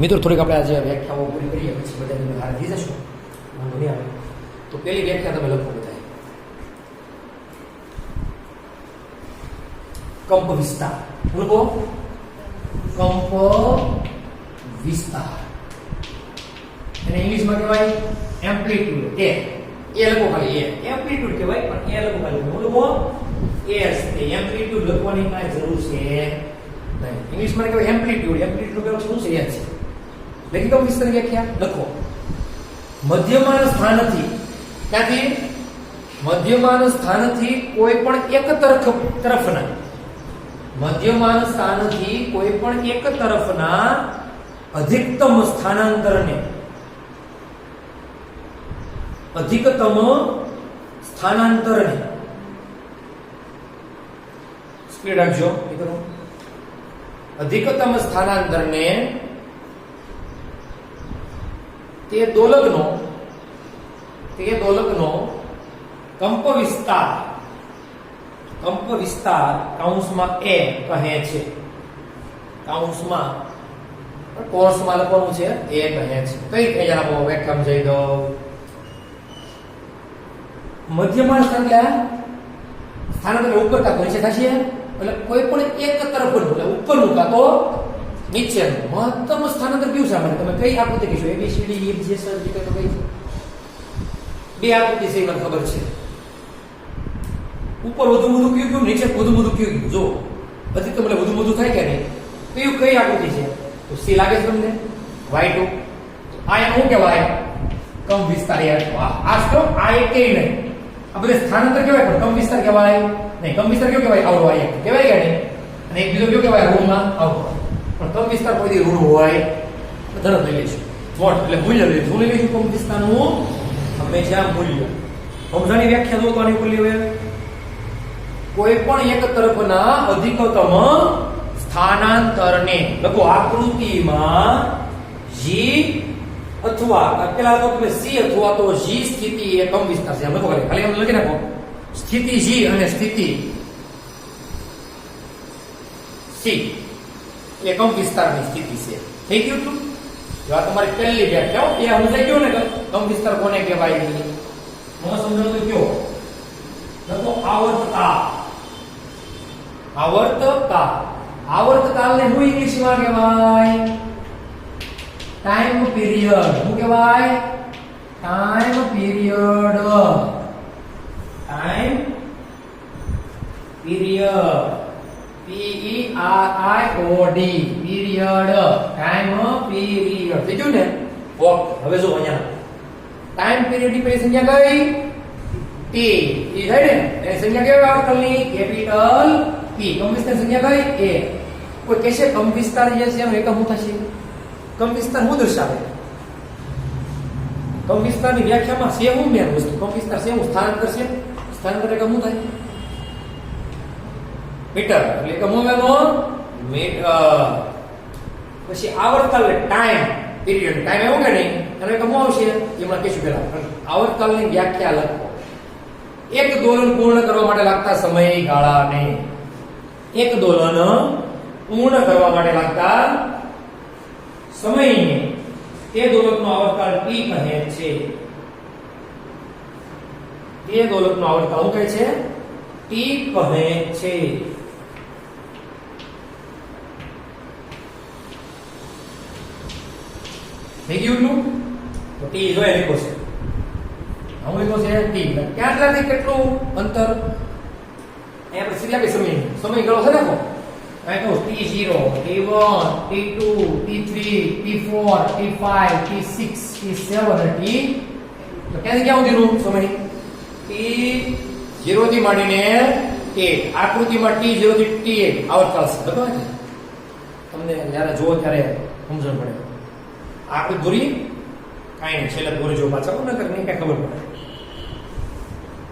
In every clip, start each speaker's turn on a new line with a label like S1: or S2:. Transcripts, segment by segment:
S1: મિત્રો થોડીક આપણે આજે વ્યાખ્યાઓ પૂરી કરીએ પછી બધા તમે હાર થઈ જશો, વાંધો નહીં આવે. તો પહેલી વ્યાખ્યા તમે લખો બધા. કંપ વિસ્તાર. લખો કંપ વિસ્તાર. એને ઇંગ્લિશમાં કહેવાય એમ્પ્લિટ્યુડ. એ લખો ખાલી એ. એમ્પ્લિટ્યુડ કહેવાય પણ એ લખો ખાલી. હું લખો એસ. એમ્પ્લિટ્યુડ લખવાની કાંઈ જરૂર છે નહીં. ઇંગ્લિશમાં કહેવાય એમ્પ્લિટ્યુડ. એમ્પ્લિટ્યુડ કહેવાય શું છે? એ છે. લખી દો વિસ્તારની વ્યાખ્યા. લખો મધ્યમાન સ્થાનથી, ક્યાંથી? મધ્યમાન સ્થાનથી કોઈ પણ એક તરફના, મધ્યમાન સ્થાનથી કોઈ પણ એક તરફના અધિકતમ સ્થાનાંતરને, અધિકતમ સ્થાનાંતરને, સ્પીડ રાખજો મિત્રો, અધિકતમ સ્થાનાંતરને તે દોલકનો કંપ વિસ્તાર કૌંસમાં એ કહે છે. કૌંસમાં કોર્સમાં લખવાનું છે એ કહે છે. કઈ થઈ જરા બહુ વ્યાખ્યામાં જઈ દો. મધ્યમાન સ્થાનાંતર ઉપર કા નીચે થશે એટલે કોઈ પણ એક તરફનું એટલે ઉપરનું કા તો નીચેનું મહત્તમ સ્થાનાંતર કયું છે? આપણે તમે કઈ આકૃતિ કહીશો? ABCD EF G સર કે તો કઈ બે આકૃતિ છે મને ખબર છે. ઉપર વધુ કયું કયું, નીચે વધુ કયું જો બધી તમને વધુ થાય કે નહીં? કયું કઈ આકૃતિ છે? તો સી લાગે છે તમને? Y2. આ શું કહેવાય? કંપ વિસ્તાર. આ તો આ એક કે નહીં, આ બધે સ્થાનાંતર કહેવાય પણ કંપ વિસ્તાર કહેવાય નહીં. કંપ વિસ્તાર કયો કહેવાય? આવડો આ એક કહેવાય કે નહીં? અને એક બીજો કયો કહેવાય? ઋણમાં આવડો. પણ કંપ વિસ્તાર કોઈ દી ઋણ હોય તરત લઈ લઈશું. વોટ એટલે મૂલ્ય લઈ લઈશું. કંપ વિસ્તારનું હંમેશા મૂલ્ય. સમજાની વ્યાખ્યા દો તો આની મૂલ્ય હોય કોઈ પણ એક તરફના અધિકતમ સ્થાનાંતરને. લખો આકૃતિમાં G અથવા પેલા તો તમે C અથવા તો G સ્થિતિ એ કંપ વિસ્તાર છે. લખો ખાલી લખી નાખો સ્થિતિ G અને સ્થિતિ C એ કંપ વિસ્તારની સ્થિતિ છે. થઈ ગયું તું? જો આ તમારી પહેલી વ્યાખ્યા એ સમજાઈ ગયો ને કંપ વિસ્તાર કોને કહેવાય? ન સમજાવ તો કયો લખો આવર્તકાળ. આવર્તકાળને શું ઇંગ્લિશમાં કહેવાય? Time period. શું કહેવાય? Time period. Time period. PERIOD period. Time period. થઈ ગયું ને? ઓકે. હવે જો અહીંયા ટાઈમ પીરિયડ ની પેલી સંખ્યા કઈ? T. એ થાય ને? એની સંખ્યા કેવી આવર્તકાળની? Capital P. કંપ વિસ્તાર સંખ્યા કઈ? A. કોઈ કહેશે કંપ વિસ્તાર જે છે એનો એકમ શું થશે? કંપ વિસ્તાર શું દર્શાવે? કંપ વિસ્તારની વ્યાખ્યામાં છે શું મેન વસ્તુ? કંપ વિસ્તાર છે શું? સ્થાનાંતર છે. સ્થાનાંતર એકમ શું થાય? મીટર. એટલે એકમ શું એનો? મીટર. પછી આવર્તકાળ એટલે ટાઈમ પીરિયડ. ટાઈમ એવું કે નહીં? એનો એકમ શું આવશે? એમાં કહેશું પેલા આવર્તકાળની વ્યાખ્યા લખો. એક દોલન પૂર્ણ કરવા માટે લાગતા સમયગાળાને, એક દોલન પૂર્ણ કરવા માટે લાગતા સમયને તે દોલકનો આવર્તકાળ T કહે છે. તે દોલકનો આવર્તકાળ શું કહે છે? T કહે છે. થઈ ગયું નું? તો T જોઈએ લીધો છે. હું લીધો છે T. ક્યાંથી કેટલું અંતર? અહીંયા આપણે સીધા સમયગાળો છે ને અહીં કહું T0, T1, T2, T3, T4, T5, T6, T7 અને T. તો ક્યાંથી ક્યાં સુધીનું સમય? T0 થી માંડીને T8. આકૃતિમાં T0 થી T8 આવર્તકાળ છે. બરાબર છે? તમને જ્યારે જુઓ ત્યારે સમજણ પડે. આકૃતિ દોરી કાંઈ નહીં, છેલ્લે દોરી જો પાછા ન કરે નહીં, કાંઈ ખબર પડે.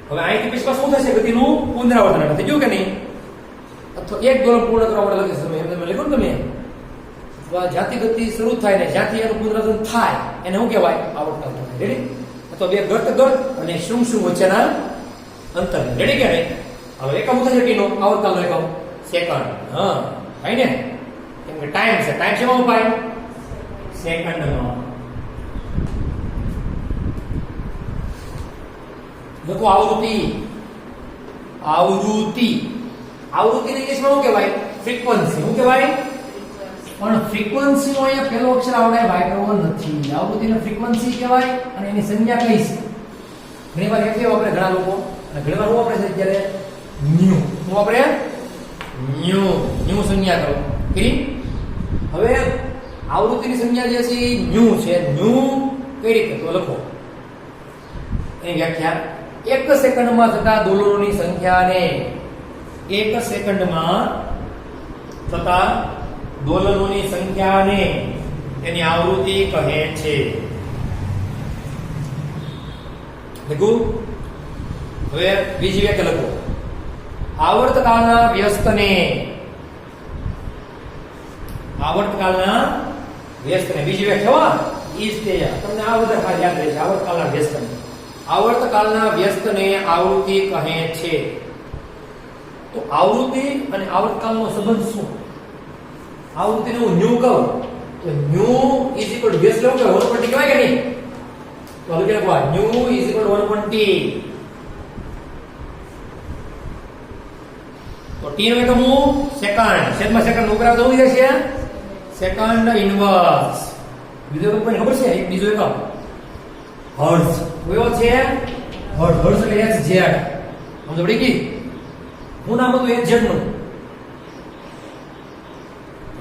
S1: હવે અહીંથી પછી શું થશે? ગતિનું પુનરાવર્તન. થઈ ગયું કે નહીં? અથવા એક દોલન પૂર્ણ કરવા માટે લખી સમય એમને લખ્યું ને તમે જ્યાંથી ગતિ શરૂ થાય ને જ્યાંથી એનું પુનરાવર્તન થાય એને શું કહેવાય? આવર્તકાળ કહેવાય. રેડી? અથવા બે ગત અને શું વચ્ચેના અંતર. રેડી કે નહીં? હવે એકમ થશે ટીનો આવર્તકાળનો એકમ સેકન્ડ. હા થાય ને? કેમ કે ટાઈમ છે. ટાઈમ શેમાં ઉપાય? સેકન્ડમાં. લખો આવૃત્તિ. આવૃત્તિની કેસમાં શું કહેવાય? ફ્રીક્વન્સી. શું કહેવાય? પણ ફ્રીક્વન્સી નો અહીંયા પહેલો અક્ષર આવડે વાપરવો નથી. આવૃત્તિને ફ્રીક્વન્સી કહેવાય અને એની સંજ્ઞા કઈ છે? ઘણીવાર એટલે વાપરે ઘણા લોકો, અને ઘણીવાર શું વાપરે છે અત્યારે? ન્યુ. શું વાપરે? ન્યુ સંજ્ઞા કરો. હવે આવૃત્તિની સંજ્ઞા જે છે એ ન્યુ છે. ન્યુ કઈ રીતે? તો લખો એની વ્યાખ્યા. 1 સેકન્ડમાં થતા દોલનોની સંખ્યાને 1 સેકન્ડમાં થતા દોલનોની સંખ્યાને એની આવૃત્તિ કહે છે. લખો. હવે બીજી વ્યાખ્યા લખો. આવર્તકાળના વ્યસ્તને બીજી વ્યાખ્યા ઈ જ તમને આ બધા ખાલી યાદ રહેશે. આવર્તકાળના વ્યસ્તને આવૃત્તિ કહે છે. તો આવૃત્તિ અને આવર્તકાળનો સંબંધ શું? આવૃત્તિને હું ન્યુ કહું તો ન્યુ ઇઝ ઇક્વલ ટુ વ્યસ્ત લઉં કે 120 કહેવાય કે નહીં? તો હવે લખવા ન્યુ ઇઝ ઇક્વલ ટુ 120. તો t નો એકમ હું સેકન્ડ. છેદમાં સેકન્ડ ઉપર આવતો થઈ જશે સેકન્ડ ઇન્વર્સ. બીજો એકમ કોઈને ખબર છે? બીજો એકમ હર્ટ્ઝ. કયો છે? હર્ટ્ઝ એટલે HZ. સમજ પડી ગઈ? હું નામ હતું HZ નું?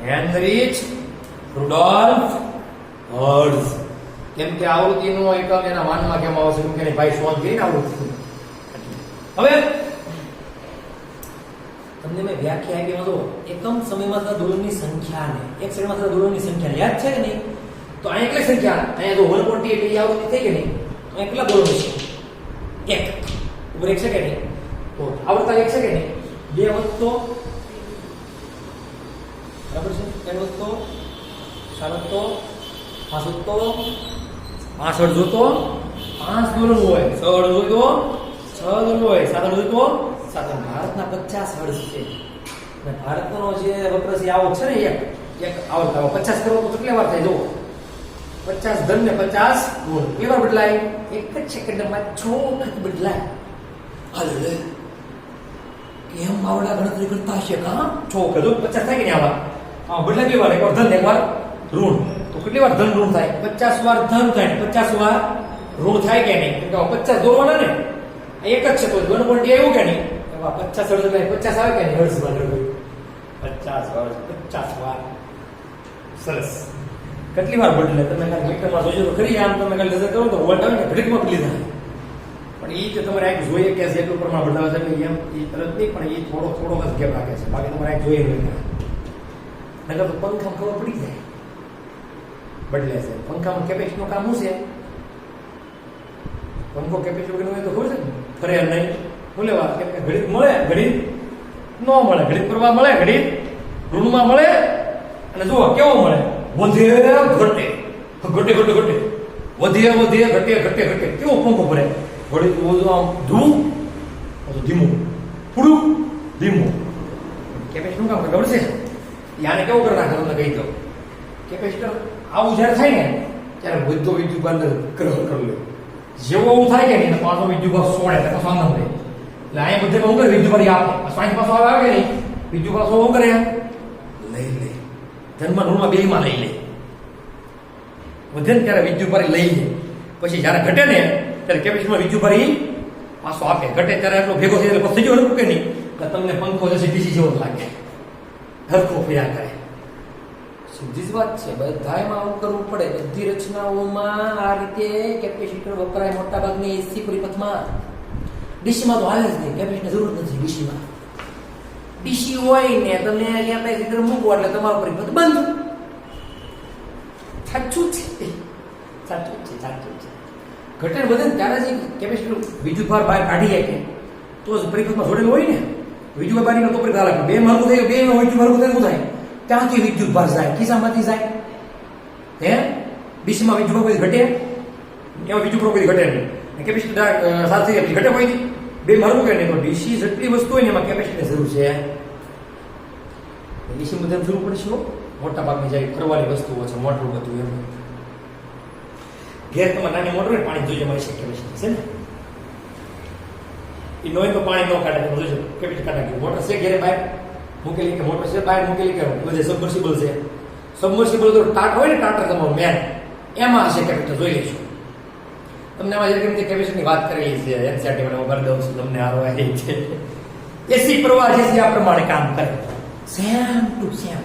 S1: હેનરીચ રુડોલ્ફ હર્ટ્ઝ. કેમ કે આવૃત્તિનો એકમ એના માનમાં કેમ આવશે? કેમ કે ભાઈ શોધ કરીને આવૃત્તિ. હવે તમને મેં વ્યાખ્યા આપી હતો. એકમ સમયમાં થતા દોલનની સંખ્યાને, એક સેકન્ડમાં થતા દોલનની સંખ્યા યાદ છે કે નહીં? તો અહીંયા કેટલી સંખ્યા? અહીંયા જો 120 એટલે આવૃત્તિ થઈ કે નહીં? તો અહીંયા કેટલા દોલન છે? 1 ઉપર 1 છે કે નહીં? તો આવૃત્તિ 1 છે કે નહીં? 2 વધતો બરાબર છે. 3 વધતો 4 વધતો 5 વધતો 65 જોતો 5 દોલન હોય. 6 જોતો 6 દોલન હોય. 7 જોતો 7. ભારતના 50 હર્ટ્ઝ છે. અને ભારતનો જે વપરાશ આવો છે ને એક આવડતા 50 કરો તો કેટલી વાર થાય? જો 50 ધન ને 50 ઋણ કેટલી વાર બદલાય? એક જ સેકન્ડમાં 6 વખત બદલાય. હાલો લે કેમ આવડા ગણતરી કરતા હશે? કા 6 વખત 50 થાય કે નહીં? આવા બદલાય કેટલી વાર? એકવાર ધન એકવાર ઋણ. તો કેટલી વાર ધન ઋણ થાય? 50 વાર ધન થાય 50 વાર ઋણ થાય કે નહીં? કેમ કે 50 દોરવાના ને એક જ છે. તો 1.2 આવ્યું કે નહીં? 50 હર્ટ્ઝ એટલે 50 આવે કે નહીં? હર્ટ્ઝમાં 50 હર્ટ્ઝ 50 વાર. સરસ. કેટલી વાર બદલે? તમે મીટરમાં જોજો તો ખરી. આમ તમે કાલે નજર કરો તો વોલ્ટ આવે ને ઘડીકમાં બદલી થાય. પણ એ તો તમારે આંખ જોઈએ કે જેટલું પ્રમાણ બદલાવે છે એમ એ તરત નહીં, પણ એ થોડો જ ગેપ રાખે છે. બાકી તમારે આંખ જોઈએ નહીં. નકર તો પંખામાં ખબર પડી જાય બદલે છે. પંખામાં કેપેસિટીનું કામ શું છે? પંખો કેપેસિટી વગરનો હોય તો ખબર છે ને ફરે નહીં. બોલેવા કેમ કે ઘડીક મળે ઘડીક ન મળે. ઘડીક પ્રવાહ મળે ઘડીક ઋણમાં મળે. અને જુઓ કેવો મળે? વધે ઘટે ઘટે ઘટે ઘટે વધે વધે ઘટે ઘટે ઘટે. કેવો પંખો ફરે? ઘડીક આમ ધૂમ તો ધીમું પૂરું ધીમું. કેપેસિટીનું કામ ખબર છે? યાને કેવું કરી નાખે? તમને કહી દો. કેપેસિટર આવું જ્યારે થાય ને ત્યારે બધો વિદ્યુત ગ્રહણ કરી લે. જેવો એવું થાય કે નહીં પાછો વિદ્યુત સોડે તો સાંધો રહે. એટલે અહીંયા બધે શું કરે? વિદ્યુત આપે. સાંજ પાછો આવે કે નહીં? વિદ્યુત પાછો શું કરે? લઈ લે. જન્મ ઋણમાં બેમાં લઈ લે. વધે ને ત્યારે વિદ્યુત લઈ લે. પછી જ્યારે ઘટે ને ત્યારે કેપેસિટરમાં વિદ્યુત પાછો આપે. ઘટે ત્યારે એટલો ભેગો થઈ એટલે પછી ગયો કે નહીં? એટલે તમને પંખો જશે ડીસી જેવો લાગે. હરખો ફર્યા કરે. સીધી જ વાત છે. બધામાં આવું કરવું પડે. બધી રચનાઓમાં આ રીતે કેપેસિટર વપરાય. મોટા ભાગની એસી પરિપથમાં. ડીસીમાં તો હાલે જ નહીં. કેપેસિટર જરૂર નથી ડીસીમાં. ડીસી હોય ને તમે કેપેસિટર મૂકો એટલે તમારો પરિપથ બંધ. સાચું છે. ઘટે બધે ત્યારે જ કેપેસિટર વિદ્યુતભાર બહાર કાઢી જાય તો જ પરિપથમાં જોડેલું હોય ને. વિદ્યુત બારી નો તો પરિપથ અલગ. બે માર્ગો થાય, બે વિદ્યુત માર્ગો થાય શું થાય? ત્યાંથી વિદ્યુત ભાર જાય. ખિસ્સામાંથી જાય. હે ડીસીમાં વિદ્યુત ભાર ઘટે? એમાં વિદ્યુત ભાર ઘટે નહીં. કેપેસિટર સાથે ઘટે કોઈ બે માર્ગો કે નહીં? તો ડીસી જેટલી વસ્તુ હોય ને એમાં કેપેસિટરની જરૂર છે. ડીસી બધાને જરૂર પડશે. મોટા ભાગની જે ફરવાની વસ્તુઓ છે મોટર બધું એમ ઘેર તમારે નાની મોટર હોય પાણી જોઈજો મારી શકે છે ને એ નોય તો પાણી ન કાઢે જોજો કેવી કાઢે મોટર છે ઘેરે બહાર મૂકેલી કે મોટર છે બહાર મૂકેલી કે બધે સબમર્સિબલ છે સબમર્સિબલ તો ટાટ હોય ને ટાટર તમારો મેન એમાં હશે કેપિટલ જોઈ લેશું તમને આમાં જે કેમ કેપેસિટીની વાત કરેલી છે એનસીઆરટી મને ઉભર દઉં છું તમને આરો આવી છે એસી પ્રવાહ જે છે આ પ્રમાણે કામ કરે સેમ ટુ સેમ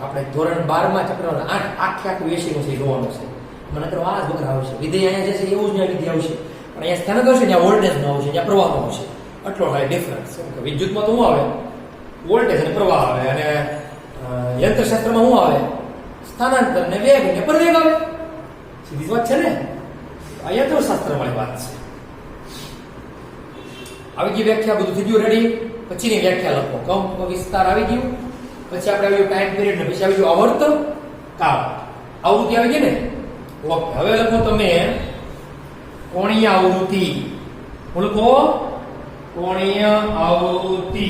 S1: આપણે ધોરણ 12 માં ચક્ર 8 આખું એસી નું છે જોવાનું છે મને તો આ જ બગર આવશે વિધેય અહીંયા જે છે એવું જ ત્યાં વિધેય આવશે પણ અહીંયા સ્થાનક આવશે ત્યાં વોલ્ટેજ નો આવશે ત્યાં પ્રવાહ નો આવશે આટલો થાય ડિફરન્સ કે વિદ્યુતમાં તો શું આવે વોલ્ટેજ અને પ્રવાહ આવે અને યંત્રશાસ્ત્રમાં શું આવે સ્થાનાંતર ને વેગ ને પ્રવેગ આવે સીધી વાત છે ને આ યંત્રશાસ્ત્ર વાળી વાત છે આવી ગઈ વ્યાખ્યા બધું થઈ ગયું રેડી પછીની વ્યાખ્યા લખો કંપ વિસ્તાર આવી ગયું પછી આપણે આવ્યું ટાઈમ પીરિયડ ને પછી આવી ગયું આવર્ત કાળ આવૃત્તિ આવી ગઈ ને ઓકે હવે લખો તમે કોણીય આવૃત્તિ લખો કોણીય આવૃત્તિ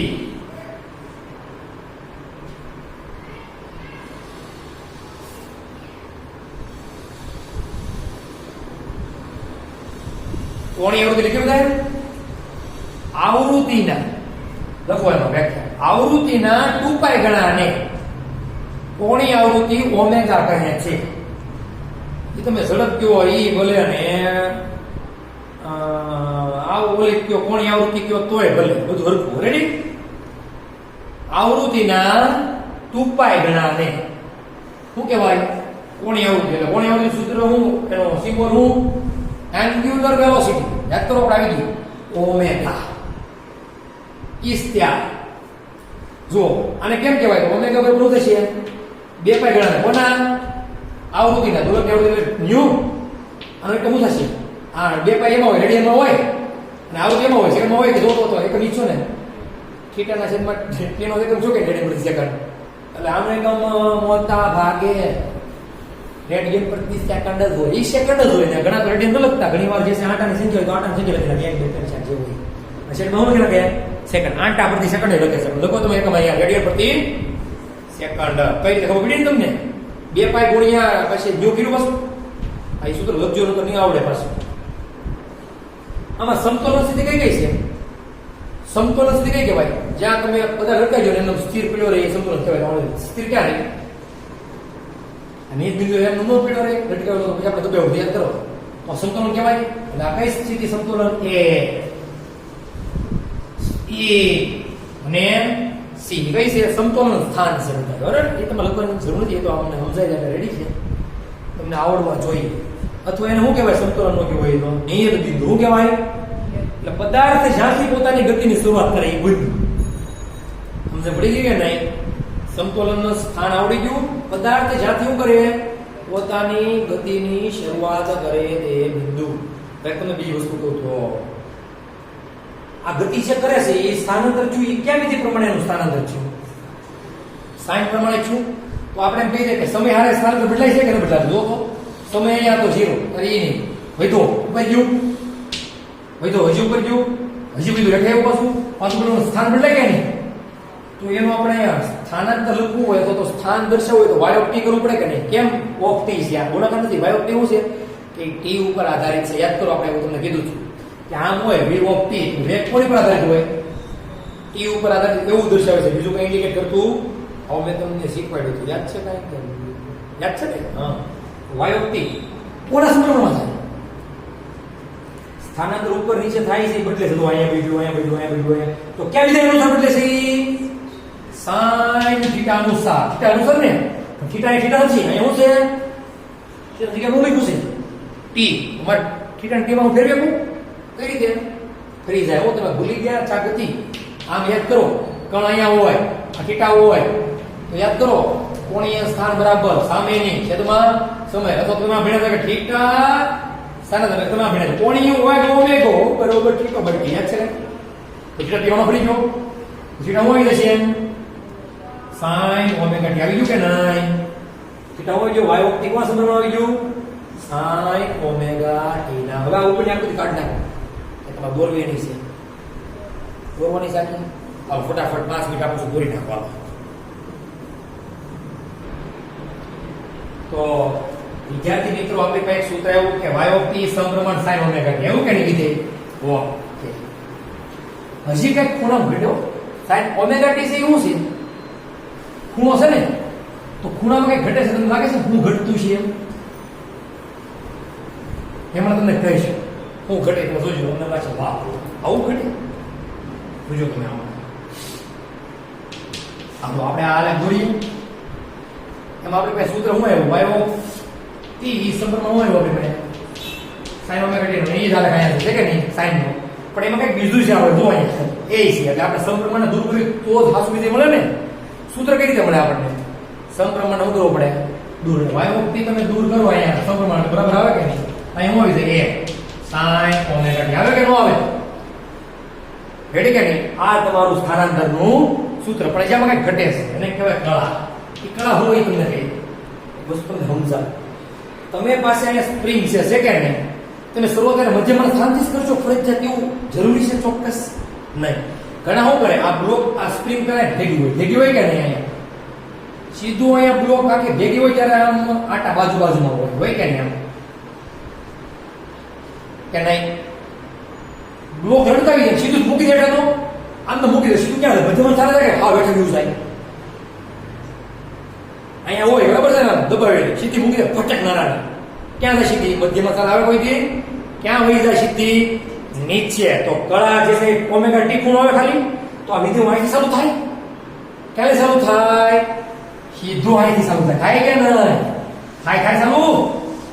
S1: કોણીય આવૃત્તિ લખ્યું બધા આવૃત્તિના લખો એનો વ્યાખ્યા આવૃત્તિના 2π ગણાને કોણીય આવૃત્તિ ઓમેગા કહે છે એ તમે ઝડપ કયો એ ભલે અને ઓલી કયો કોણીય આવૃત્તિ કયો તોય ભલે બધું હરખું રેડી આવૃત્તિના 2π ગણાને શું કહેવાય કોણીય આવૃત્તિ એટલે કોણીય આવૃત્તિ સૂત્ર હું એનો સિમ્બોલ હું એન્ગ્યુલર વેલોસિટી યાદ કરો આપણે આવી ગયું ઓમેગા ત્યાં જો આને કેમ કહેવાય ઓમેગા બરાબર શું થશે 2π ગણાને કોના આવૃત્તિના દોલક આવૃત્તિ ન્યુ અને એટલે શું થશે આ 2π એમાં હોય રેડિયનમાં હોય અને આવૃત્તિ એમાં હોય સેકન્ડમાં હોય કે જોતો તો એક નીચો ને થીટાના છેદમાં તેનો એકમ શું કે રેડિયન પ્રતિ સેકન્ડ એટલે આમ એકમ મોટા ભાગે રેડિયન પ્રતિ સેકન્ડ જ હોય એ સેકન્ડ જ હોય ને ઘણા રેડિયન ન લખતા ઘણીવાર જે છે આટાની સંખ્યા હોય તો આટાની સંખ્યા લખી નાખે 1 2 3 4 જે હોય સેકન્ડમાં શું લખે સેકન્ડ આટા પ્રતિ સેકન્ડ લખે છે લખો તમે એકમ અહીંયા રેડિયન પ્રતિ સેકન્ડ કઈ રીતે ખબર પડી ને તમને 2π ગુણ્યા પછી ન્યુ કીધું પાછું આ સૂત્ર લખજો તો નહીં આવડે પાછું આમાં સમતોલન સ્થિતિ કઈ કઈ છે સમતોલન સ્થિતિ કઈ કહેવાય જ્યાં તમે બધા લટકાઈ જાવ એનો સ્થિર પીળો રહે એ સમતોલન કહેવાય સ્થિર ક્યાં રહે અને એક બિંદુ એનો નો પીળો રહે લટકાવેલો તો પછી આપણે દબાવ યાદ કરો તો સમતોલન કહેવાય એટલે આ કઈ સ્થિતિ સમતોલન એ અને સી કઈ છે સમતોલન સ્થાન છે બરાબર એ તમે લખવાની જરૂર નથી એ તો આપણને સમજાય જાય રેડી છે તમને આવડવા જોઈએ અથવા એને શું કહેવાય સમતોલન નો કહેવાય તો નિયત બિંદુ શું કહેવાય એટલે પદાર્થ જ્યાંથી પોતાની ગતિની શરૂઆત કરે એ બિંદુ સમજ પડી ગઈ કે નહીં સમતોલનનું સ્થાન આવડી ગયું પદાર્થ જ્યાંથી શું કરે પોતાની ગતિની શરૂઆત કરે તે બિંદુ હવે તમે બીજી વસ્તુ કહું તો આ ગતિ જે કરે છે એ સ્થાનાંતર છું એ ક્યાં વિધિ પ્રમાણેનું સ્થાનાંતર છું સાઈન પ્રમાણે છું તો આપણે એમ કહી દઈએ કે સમય હારે સ્થાનાંતર બદલાય છે કે ન બદલાય જો તો સમય અહીંયા તો 0 અરે એ નહીં વધો ઉપર ગયું વધો હજી ઉપર ગયું હજી બધું લખાયું પાછું પેલું સ્થાન બદલાય કે નહીં તો એનું આપણે સ્થાનાંતર લખવું હોય તો સ્થાન દર્શાવવું હોય તો y ઓફ t કરવું પડે કે નહીં કેમ ઓફ t છે આ ગુણાકાર નથી y ઓફ t શું છે કે t ઉપર આધારિત છે યાદ કરો આપણે એવું તમને કીધું છે કે આમ હોય v ઓફ t વેગ કોની પર આધારિત હોય t ઉપર આધારિત એવું દર્શાવે છે બીજું કઈ ઇન્ડિકેટ કરતું હવે મેં તમને શીખવાડ્યું હતું યાદ છે કાંઈ યાદ છે ને હા y ઓફ t કોના સમપ્રમાણમાં થાય સ્થાનાંતર ઉપર નીચે થાય છે બદલે છે તો અહીંયા બીજું તો ક્યાં વિધાય અનુસાર બદલે છે sin થીટા અનુસાર ને થીટા એ થીટા છે અહીંયા શું છે તે જગ્યા નું લખ્યું છે t અમાર થીટા ને t માં હું ફેરવી આપું કઈ રીતે ફરી જાય તમે ભૂલી ગયા ચા ગતિ આમ યાદ કરો કણ અહીંયા હોય આ થીટા હોય તો યાદ કરો કોણીય સ્થાન બરાબર સામેની છેદમાં સમય અથવા તમે ભણ્યા કે થીટા સ્થાનાંતર તમે ભણ્યા કોણીય હોય તો ઓમેગો બરોબર થીટો બની યાદ છે તો થીટા પીવાનો ફરી ગયો થીટા હોય જશે sin ઓમેગા t આવી ગયું કે નહીં થીટા હોય જો y ઓફ t કોના સંબંધમાં આવી ગયું sin ઓમેગા t ના હવે આ ઉપરની આકૃતિ કાઢ નાખો તમારે દોરવાની છે દોરવાની સાથે ફટાફટ 5 મિનિટ આપું છું દોરી નાખવા તો વિદ્યાર્થી મિત્રો આપણી પાસે એક સૂત્ર એવું કે y of t સમપ્રમાણ sin omega t એવું કે નહીં વિધેય ઓકે હજી કઈક ખૂણો ઘટ્યો sin ઓમેગા t છે એવું છે ખૂણો છે ને તો ખૂણામાં કઈ ઘટે છે તમને લાગે છે હું ઘટતું છે એમાં તમને કહીશ હું ઘટે તો જોજો તમને લાગે વાહ આવું ઘટે જોજો તમે આમાં આપણે આ આલેખ દોરીએ એમાં આપણી પાસે સૂત્ર શું આવ્યું y of t સમપ્રમાણ શું આવ્યું આપણે sin ઓમેગા t નો એ જ આલેખ અહીંયા છે કે નહીં sin નો પણ એમાં કઈક બીજું છે આપણે જો અહીંયા એ છે એટલે આપણે સમપ્રમાણને દૂર કરીએ તો જ હાસુ વિધેય મળે ને સૂત્ર કઈ રીતે મળે આપણને સમપ્રમાણ શું કરવું પડે દૂર y of t તમે દૂર કરો અહીંયા સમપ્રમાણ બરાબર આવે કે નહીં અહીં શું આવી જાય sin ઓમેગા t આવે કે ન આવે રેડી કે નહીં આ તમારું સ્થાનાંતરનું સૂત્ર પણ જેમાં કઈ ઘટે છે એને કહેવાય કળા એ કળા હોય એ તમને કહી વસ્તુ તમને સમજાવ તમે પાસે અહીંયા સ્પ્રિંગ છે કે નહીં તમે શરૂઆત મધ્યમાં સ્થાનથી જ કરશો ફરજિયાત એવું જરૂરી છે ચોક્કસ નહીં ઘણા શું કરે આ બ્લોક આ સ્પ્રિંગ કરે ભેગી હોય કે નહીં અહીંયા સીધું અહીંયા બ્લોક આખી ભેગી હોય ત્યારે આમ આટા બાજુમાં હોય કે નહીં આમ કે નહીં બ્લોક હડકાવી જાય સીધું મૂકી દે તો આમ તો મૂકી દે સીધું ક્યાં મધ્યમાં ચાલે જાય હા બેઠા ગયું જાય અહીંયા હોય બરાબર છે ને દબાવી સીધી મૂકી દે ફટક નાના ક્યાં જાય સીધી મધ્યમાં ચાલે આવે કોઈ દી ક્યાં વહી જાય સીધી નીચે તો કળા જે છે ઓમેગા ટી ખૂણો આવે ખાલી તો આ વિધેય અહીંથી ચાલુ થાય ક્યારે ચાલુ થાય સીધું અહીંથી ચાલુ થાય કે નહીં થાય ચાલુ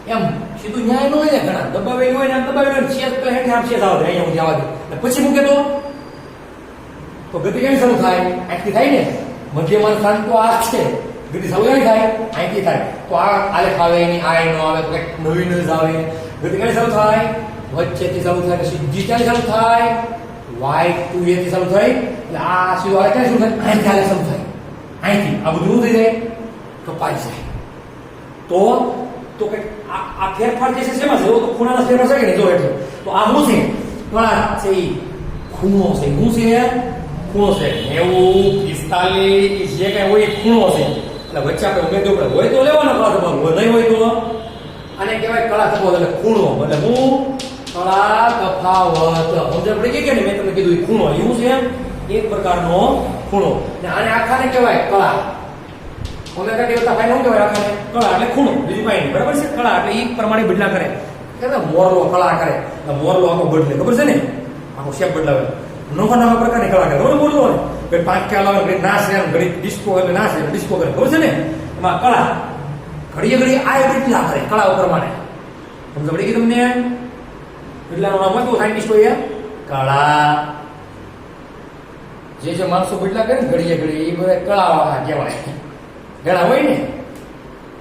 S1: એમ સીધું ન્યાય ન હોય ને ઘણા દબાવેલું હોય ને આમ દબાવેલું હોય છેદ તો હેઠે આમ છેદ આવે અહીંયા સુધી આવવા દે પછી મૂકે તો ગતિ કેવી ચાલુ થાય અહીંથી થાય ને મધ્યમાં સ્થાન તો આ છે ગતિ ચાલુ નહીં થાય અહીંથી થાય તો આ આલેખ આવે એની આ ન આવે તો કંઈક નવીન જ આવે ગતિ કેવી ચાલુ થાય વચ્ચેથી ચાલુ થાય સીધી ક્યાં ચાલુ થાય y2 થી ચાલુ થાય એટલે આ સીધું આવે ક્યાં ચાલુ થાય અહીંથી આલેખ ચાલુ થાય અહીંથી આ બધું થઈ જાય કપાઈ જાય તો કે આ ફેરફાર જે છે શેમાં છે તો ખૂણાના ફેરફાર છે કે નહીં જો એટલે તો આ શું છે કળા છે ઈ ખૂણો છે શું છે ખૂણો છે 90 45 જે કઈ હોય ખૂણો છે એટલે વચ્ચે આપણે ઉમેદો પડે હોય તો લેવાનો કળા તફાવત હોય નહીં હોય તો આને કહેવાય કળા તફાવત એટલે ખૂણો એટલે હું કળા તફાવત સમજ પડી ગઈ કે નહીં મેં તમને કીધું એ ખૂણો એવું છે એક પ્રકારનો ખૂણો ને આને આખાને કહેવાય કળા ઓમેગા ટી વત્તા ફાઈ નું કહેવાય આખાને કળા એટલે ખૂણો બીજું કાંઈ નહીં બરાબર છે કળા એટલે એ પ્રમાણે બદલા કરે કે મોરલો કળા કરે એટલે મોરલો આખો બદલે ખબર છે ને આખો શેપ બદલાવે નવા પ્રકારની કળા કરે બરોબર મોરલો ને કે પાંચ કે અલગ ઘડી નાશે એમ ઘડી ડિસ્કો એટલે નાશે ડિસ્કો કરે ખબર છે ને એમાં કળા ઘડીએ આ બદલા કરે કળા પ્રમાણે સમજ પડી ગઈ તમને બદલાનું નામ હતું સાયન્ટિસ્ટો એ કળા જે માણસો બદલા કરે ને ઘડીએ એ બધા કળા કહેવાય ઘણા હોય ને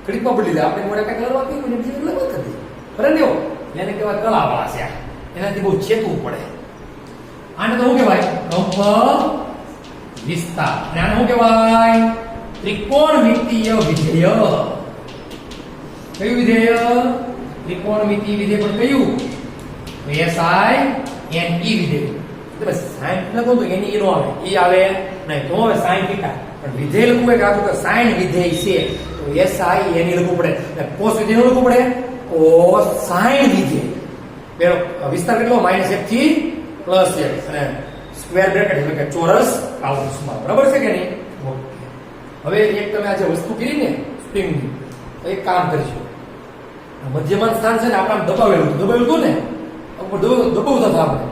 S1: ઘડીકમાં બદલી દે આપણે મોટા કઈ કરવા કઈ બીજી બદલાવ કરી દે બરાબર ને એને કહેવાય કળાવાળા છે એનાથી બહુ ચેતવું પડે આને તો શું કહેવાય કંપ વિસ્તાર અને આને શું કહેવાય ત્રિકોણમિતીય વિધેય કયું વિધેય ત્રિકોણમિતીય વિધેય પણ કયું SI NE વિધેય એટલે સાઈન લખો તો એની ઈ નો આવે ઈ આવે નહીં તો હવે સાઈન થીટા પણ વિધેય લખવું એક આખું સાઈન વિધેય છે તો SI NE લખવું પડે એટલે કોસ વિધેય લખવું પડે કોસાઈન વિધેય પેલો વિસ્તાર કેટલો -1 થી +1 અને સ્ક્વેર બ્રેકેટ એટલે કે ચોરસ કૌંસમાં બરાબર છે કે નહીં ઓકે હવે એક તમે આ જે વસ્તુ કરી ને સ્પ્રિંગ તો એક કામ કરજો મધ્યમાં સ્થાન છે ને આપણે દબાવેલું હતું ને દબાવતા હતા આપણે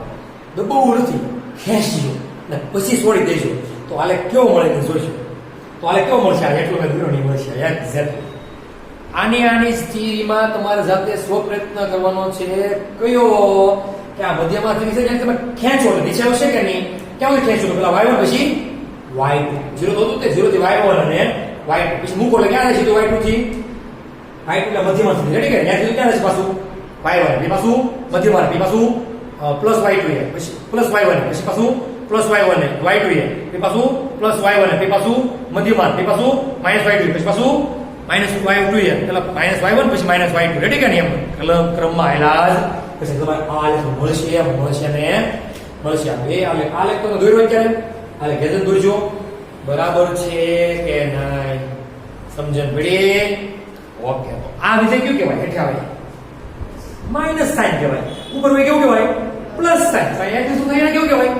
S1: દબાવવું નથી ખેંચજો ને પછી છોડી દેજો તો આલે કેવો મળે ને જોઈશું તો આલે કેવો મળશે આ એટલો મેં દૂર નહીં મળશે એક્ઝેક્ટલી આની સ્થિતિમાં તમારે જાતે સ્વ પ્રયત્ન કરવાનો છે કયો કે આ મધ્યમાં છે જેને તમે ખેંચો એટલે નીચે આવશે કે નહીં ક્યાં ખેંચો પેલા y1 પછી y2 0 તો હતું તે 0 થી y1 અને y2 પછી મૂકો એટલે ક્યાં સીધું y2 થી y2 એટલે મધ્યમાં સુધી રેડી કે ત્યાં સુધી ક્યાં છે પાછું y1 પછી પાછું મધ્યમાં પછી પાછું પ્લસ y2 છે પછી પ્લસ y1 પછી પાછું પ્લસ y1 ને y2 છે પછી પાછું પ્લસ y1 ને પછી પાછું મધ્યમાં પછી પાછું માઈનસ y2 પછી પાછું માઈનસ y2 છે એટલે માઈનસ y1 પછી માઈનસ y2 રેડી કે નહીં એમ ક્રમમાં આયલા જ પછી તમારે આ લેખ મળશે ને મળશે આ લેખ તો દોર્યો ક્યારે આ લેખ ગેજન દોરજો બરાબર છે કે નહીં સમજણ પડી ઓકે, તો આ વિધેય કયું કહેવાય? હેઠે આવે માઇનસ સાઇન કહેવાય, ઉપર હોય કેવું કહેવાય? Plus sign. સાઈન એટલે શું થાય? એને કેવું કહેવાય?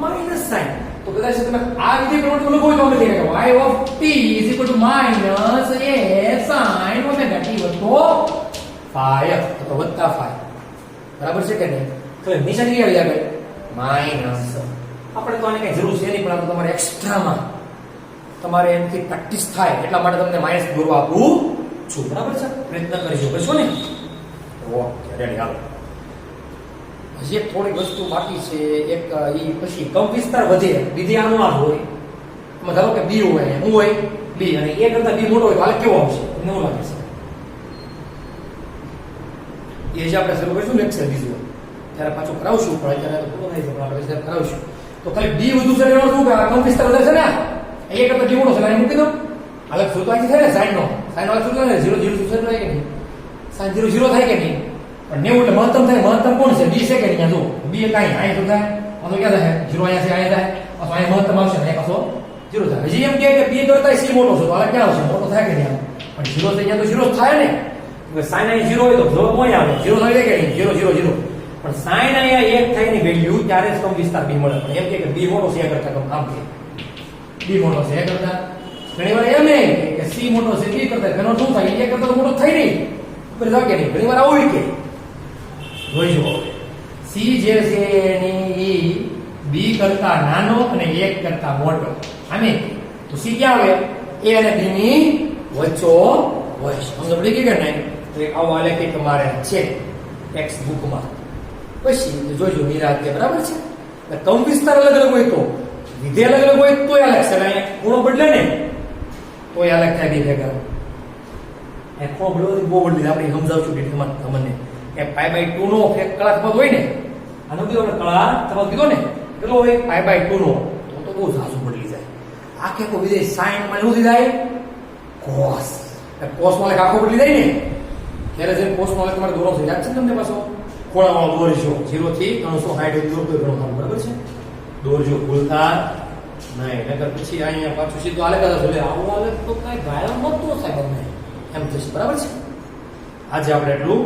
S1: Minus sign. તો કદાચ તમે આ વિધેય પ્રમાણે લખો તો અમે લખી શકો y of t = minus a sin omega t વત્તો phi, તો વત્તા phi. બરાબર છે કે નહીં? તો નિશાની આવી જાય માઇનસ. આપણે તો આને કઈ જરૂર છે નહીં, પણ આ તો તમારે એક્સ્ટ્રામાં તમારે એમથી પ્રેક્ટિસ થાય એટલા માટે તમને માઇનસ દોરવા આપું છું. બરાબર છે? પ્રયત્ન કરીશું, કરશો ને? Okay, ready. હાલો, હજી એક થોડી વસ્તુ બાકી છે. એક ઈ પછી કંપ વિસ્તાર વધે વિધેય આનું આ હોય, એમાં ધારો કે b હોય, હું હોય b, અને a કરતા b મોટો હોય તો હાલ કેવો આવશે? મને એવું લાગે છે એ જે આપણે શરૂ કરીશું લેક્ચર બીજું ત્યારે પાછું કરાવશું, પણ અત્યારે તો પૂરો થાય છે, પણ આપણે વિસ્તાર કરાવશું. તો ખાલી b વધુ છે એનો શું કે આ કંપ વિસ્તાર વધે છે ને, a કરતા b મોટો છે એટલે મૂકી દો. હાલ શું તો અહીંથી થાય ને સાઈન નો શું થાય ને 0 0 શું થાય કે નહીં? સાઈન 0 0 થાય કે નહીં? પણ 90 એટલે મહત્તમ થાય. મહત્તમ કોણ છે? b છે કે નહીં? જો b એ કાઈ અહીં શું થાય? આ તો ક્યાં થાય? 0 અહીંયા છે, અહીંયા થાય, અથવા અહીં મહત્તમ આવશે ને પાછો 0 થાય. હજી એમ કહે કે b કરતા c મોટો છે તો આ ક્યાં આવશે? મોટો થાય કે નહીં? પણ 0 થઈ ગયા તો 0 થાય ને. સાઈન અહીં 0 હોય તો જવાબ મોય આવે, 0 થાય કે નહીં? 0 0 0. પણ સાઈન અહીંયા 1 થાય ની વેલ્યુ ત્યારે જ કંપ વિસ્તાર b મળે. પણ એમ કે b મોટો છે a કરતા કમ, આમ કે b મોટો છે a કરતા. ઘણીવાર એમ નહીં કે c મોટો છે b કરતા, એનો શું થાય? a કરતા તો મોટો થાય નહીં, ઉપર જાવ કે નહીં? ઘણીવાર આવું કે જોઈજો c જે છે એની b કરતા નાનો અને 1 કરતા મોટો. આમે તો c ક્યાં આવે? a અને b ની વચ્ચો હોય. સમજ પડી ગઈ કે નહીં? તો એક આવો આલેખ તમારે છે ટેક્સ્ટ બુકમાં. પછી જોઈજો નિરાંતે. બરાબર છે? એટલે કંપ વિસ્તાર અલગ અલગ હોય તો વિધેય અલગ અલગ હોય તો આલેખ છે. અને ખૂણો બદલે ને તો આલેખ થાય બે ભેગા. એ ખૂણો બહુ બદલી આપણે સમજાવશું ડિટેલમાં તમને કે π/2 નો એક કલાકમાં હોય ને, આનો કીધો આપણે કલાક કીધો ને કેટલો હોય? π/2 નો તો બહુ ઝાઝું બદલી જાય. આખે કો વિધેય સાઈન માં શું થઈ જાય? cos. cos માં આખો બદલી જાય ને ત્યારે જે cos માં તમારે દોરો છે યાદ છે તમને? પાછો ખૂણાવાળો દોરજો 0 થી 360 દોર કોઈ ઘણો ખાવું. બરાબર છે? દોરજો, ભૂલતા નહીં, નકર પછી અહીંયા પાછું સીધું આલેખ જ હશે. આવું આલેખ તો કઈ ગાયબ નહોતું સાહેબ અમને એમ થશે. બરાબર છે? આજે આપણે એટલું